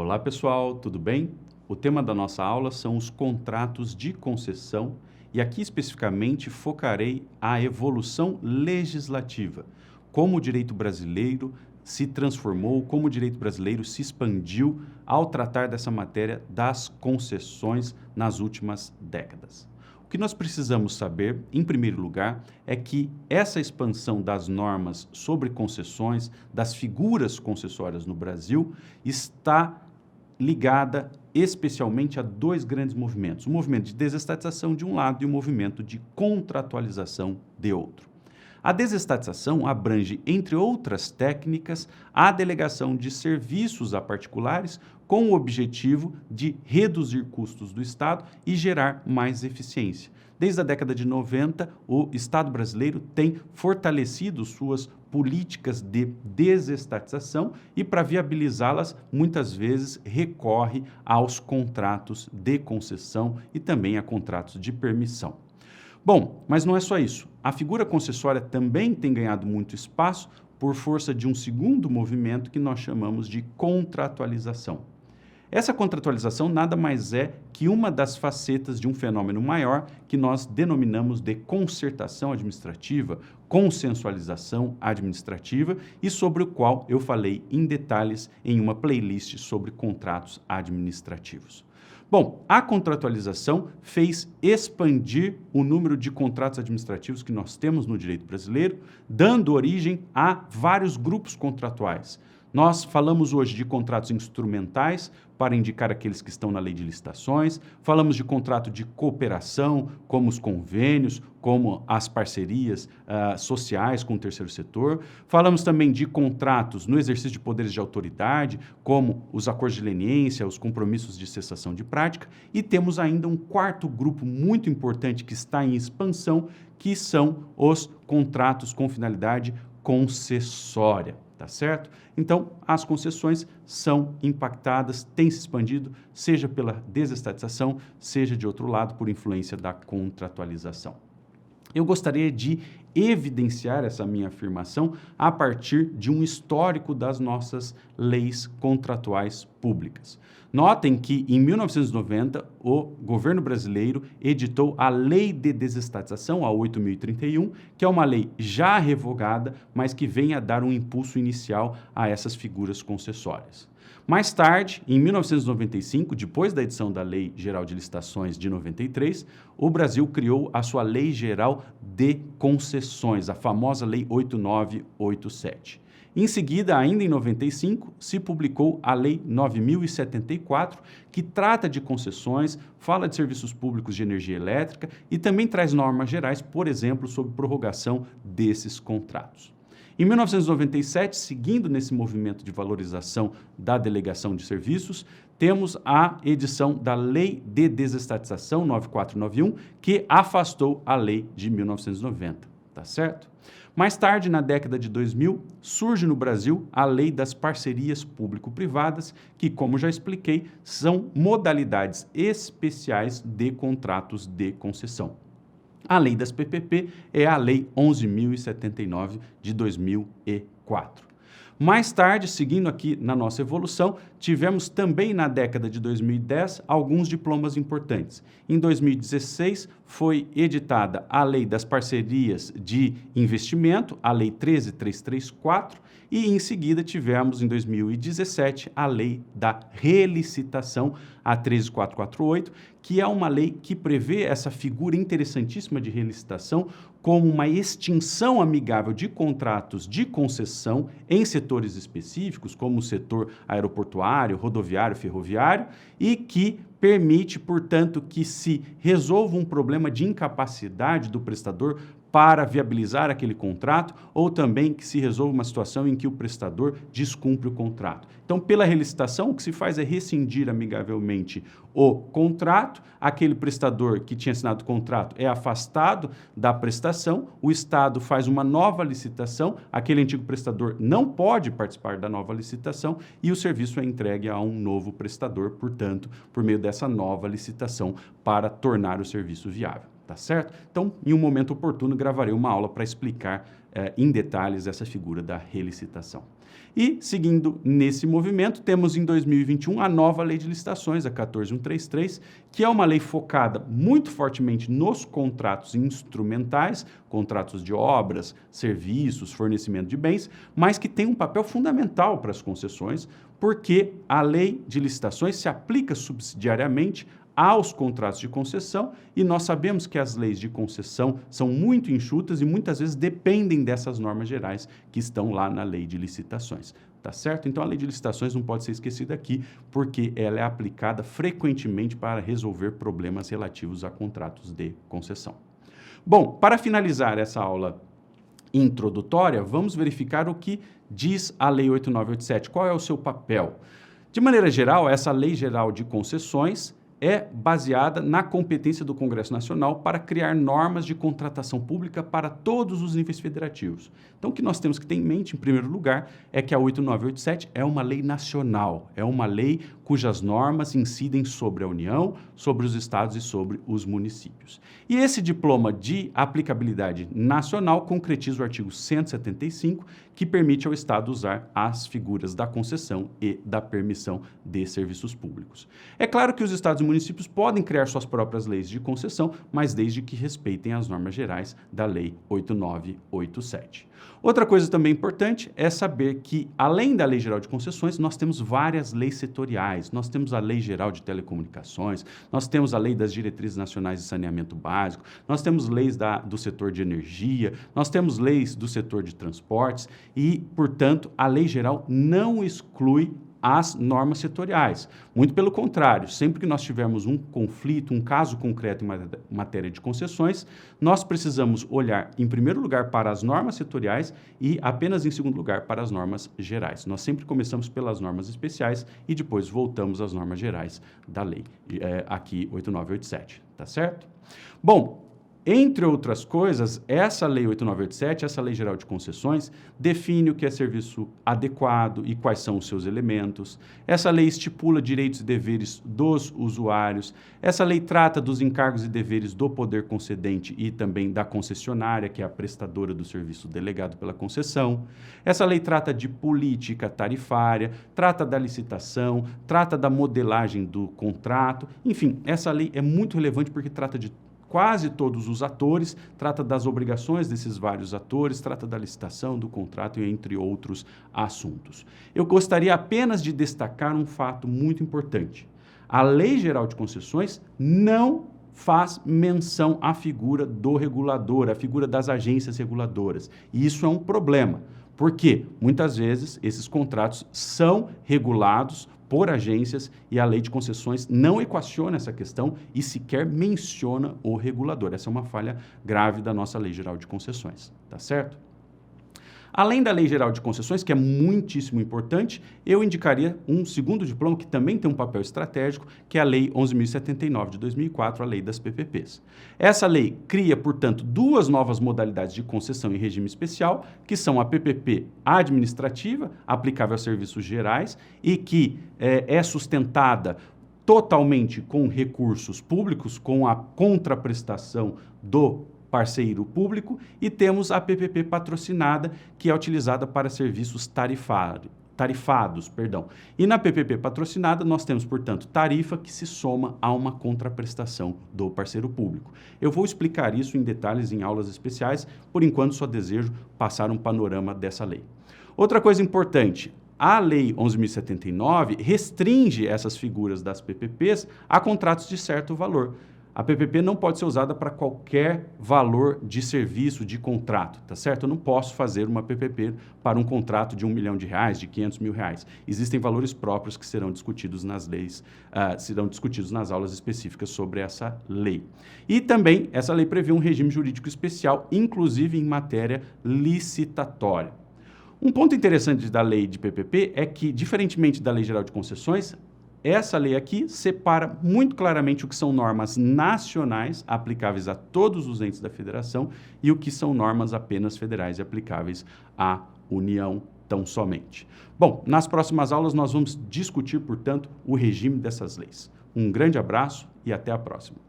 Olá pessoal, tudo bem? O tema da nossa aula são os contratos de concessão e aqui especificamente focarei a evolução legislativa, como o direito brasileiro se transformou, como o direito brasileiro se expandiu ao tratar dessa matéria das concessões nas últimas décadas. O que nós precisamos saber, em primeiro lugar, é que essa expansão das normas sobre concessões, das figuras concessórias no Brasil, está ligada especialmente a dois grandes movimentos, o movimento de desestatização de um lado e o movimento de contratualização de outro. A desestatização abrange, entre outras técnicas, a delegação de serviços a particulares com o objetivo de reduzir custos do Estado e gerar mais eficiência. Desde a década de 90, o Estado brasileiro tem fortalecido suas políticas de desestatização e, para viabilizá-las, muitas vezes recorre aos contratos de concessão e também a contratos de permissão. Bom, mas não é só isso. A figura concessória também tem ganhado muito espaço por força de um segundo movimento que nós chamamos de contratualização. Essa contratualização nada mais é que uma das facetas de um fenômeno maior que nós denominamos de concertação administrativa, consensualização administrativa e sobre o qual eu falei em detalhes em uma playlist sobre contratos administrativos. Bom, a contratualização fez expandir o número de contratos administrativos que nós temos no direito brasileiro, dando origem a vários grupos contratuais. Nós falamos hoje de contratos instrumentais, para indicar aqueles que estão na lei de licitações, falamos de contrato de cooperação, como os convênios, como as parcerias sociais com o terceiro setor, falamos também de contratos no exercício de poderes de autoridade, como os acordos de leniência, os compromissos de cessação de prática, e temos ainda um quarto grupo muito importante que está em expansão, que são os contratos com finalidade concessória. Tá certo? Então, as concessões são impactadas, têm se expandido, seja pela desestatização, seja, de outro lado, por influência da contratualização. Eu gostaria de evidenciar essa minha afirmação a partir de um histórico das nossas leis contratuais públicas. Notem que, em 1990, o governo brasileiro editou a Lei de Desestatização, a 8.031, que é uma lei já revogada, mas que vem a dar um impulso inicial a essas figuras concessórias. Mais tarde, em 1995, depois da edição da Lei Geral de Licitações de 93, o Brasil criou a sua Lei Geral de Concessões, a famosa Lei 8987. Em seguida, ainda em 95, se publicou a Lei 9.074, que trata de concessões, fala de serviços públicos de energia elétrica e também traz normas gerais, por exemplo, sobre prorrogação desses contratos. Em 1997, seguindo nesse movimento de valorização da delegação de serviços, temos a edição da Lei de Desestatização 9491, que afastou a lei de 1990, tá certo? Mais tarde, na década de 2000, surge no Brasil a Lei das Parcerias Público-Privadas, que, como já expliquei, são modalidades especiais de contratos de concessão. A Lei das PPP é a Lei 11.079 de 2004. Mais tarde, seguindo aqui na nossa evolução, tivemos também na década de 2010 alguns diplomas importantes. Em 2016 foi editada a Lei das Parcerias de Investimento, a Lei 13.334, e em seguida tivemos em 2017 a Lei da Relicitação, a 13.448, que é uma lei que prevê essa figura interessantíssima de relicitação como uma extinção amigável de contratos de concessão em setores específicos, como o setor aeroportuário, rodoviário, ferroviário, e que permite, portanto, que se resolva um problema de incapacidade do prestador para viabilizar aquele contrato, ou também que se resolva uma situação em que o prestador descumpre o contrato. Então, pela relicitação, o que se faz é rescindir amigavelmente o contrato, aquele prestador que tinha assinado o contrato é afastado da prestação, o Estado faz uma nova licitação, aquele antigo prestador não pode participar da nova licitação e o serviço é entregue a um novo prestador, portanto, por meio dessa nova licitação para tornar o serviço viável. Tá certo? Então, em um momento oportuno, gravarei uma aula para explicar em detalhes essa figura da relicitação. E, seguindo nesse movimento, temos em 2021 a nova Lei de Licitações, a 14.133, que é uma lei focada muito fortemente nos contratos instrumentais, contratos de obras, serviços, fornecimento de bens, mas que tem um papel fundamental para as concessões, porque a Lei de Licitações se aplica subsidiariamente aos contratos de concessão, e nós sabemos que as leis de concessão são muito enxutas e muitas vezes dependem dessas normas gerais que estão lá na Lei de Licitações, tá certo? Então a Lei de Licitações não pode ser esquecida aqui, porque ela é aplicada frequentemente para resolver problemas relativos a contratos de concessão. Bom, para finalizar essa aula introdutória, vamos verificar o que diz a Lei 8.987, qual é o seu papel. De maneira geral, essa Lei Geral de Concessões é baseada na competência do Congresso Nacional para criar normas de contratação pública para todos os níveis federativos. Então, o que nós temos que ter em mente, em primeiro lugar, é que a 8.987 é uma lei nacional, é uma lei cujas normas incidem sobre a União, sobre os estados e sobre os municípios. E esse diploma de aplicabilidade nacional concretiza o artigo 175, que permite ao Estado usar as figuras da concessão e da permissão de serviços públicos. É claro que os estados e municípios podem criar suas próprias leis de concessão, mas desde que respeitem as normas gerais da Lei 8.987. Outra coisa também importante é saber que, além da Lei Geral de Concessões, nós temos várias leis setoriais. Nós temos a Lei Geral de Telecomunicações, nós temos a Lei das Diretrizes Nacionais de Saneamento Básico, nós temos leis do setor de energia, nós temos leis do setor de transportes e, portanto, a Lei Geral não exclui as normas setoriais. Muito pelo contrário, sempre que nós tivermos um conflito, um caso concreto em matéria de concessões, nós precisamos olhar, em primeiro lugar, para as normas setoriais e apenas em segundo lugar para as normas gerais. Nós sempre começamos pelas normas especiais e depois voltamos às normas gerais da lei, aqui 8.987, tá certo? Bom, entre outras coisas, essa Lei 8.987, essa Lei Geral de Concessões, define o que é serviço adequado e quais são os seus elementos. Essa lei estipula direitos e deveres dos usuários. Essa lei trata dos encargos e deveres do poder concedente e também da concessionária, que é a prestadora do serviço delegado pela concessão. Essa lei trata de política tarifária, trata da licitação, trata da modelagem do contrato. Enfim, essa lei é muito relevante porque trata de quase todos os atores, trata das obrigações desses vários atores, trata da licitação, do contrato, entre outros assuntos. Eu gostaria apenas de destacar um fato muito importante. A Lei Geral de Concessões não faz menção à figura do regulador, à figura das agências reguladoras. E isso é um problema, porque muitas vezes esses contratos são regulados por agências e a Lei de Concessões não equaciona essa questão e sequer menciona o regulador. Essa é uma falha grave da nossa Lei Geral de Concessões, tá certo? Além da Lei Geral de Concessões, que é muitíssimo importante, eu indicaria um segundo diploma que também tem um papel estratégico, que é a Lei 11.079 de 2004, a Lei das PPPs. Essa lei cria, portanto, duas novas modalidades de concessão em regime especial, que são a PPP administrativa, aplicável a serviços gerais, e que é sustentada totalmente com recursos públicos, com a contraprestação do parceiro público, e temos a PPP patrocinada, que é utilizada para serviços tarifados. E na PPP patrocinada nós temos, portanto, tarifa que se soma a uma contraprestação do parceiro público. Eu vou explicar isso em detalhes em aulas especiais, por enquanto só desejo passar um panorama dessa lei. Outra coisa importante, a Lei 11.079 restringe essas figuras das PPPs a contratos de certo valor. A PPP não pode ser usada para qualquer valor de serviço, de contrato, tá certo? Eu não posso fazer uma PPP para um contrato de R$1 milhão, de R$500 mil. Existem valores próprios que serão discutidos nas leis, serão discutidos nas aulas específicas sobre essa lei. E também, essa lei prevê um regime jurídico especial, inclusive em matéria licitatória. Um ponto interessante da lei de PPP é que, diferentemente da Lei Geral de Concessões, essa lei aqui separa muito claramente o que são normas nacionais aplicáveis a todos os entes da federação e o que são normas apenas federais e aplicáveis à União tão somente. Bom, nas próximas aulas nós vamos discutir, portanto, o regime dessas leis. Um grande abraço e até a próxima.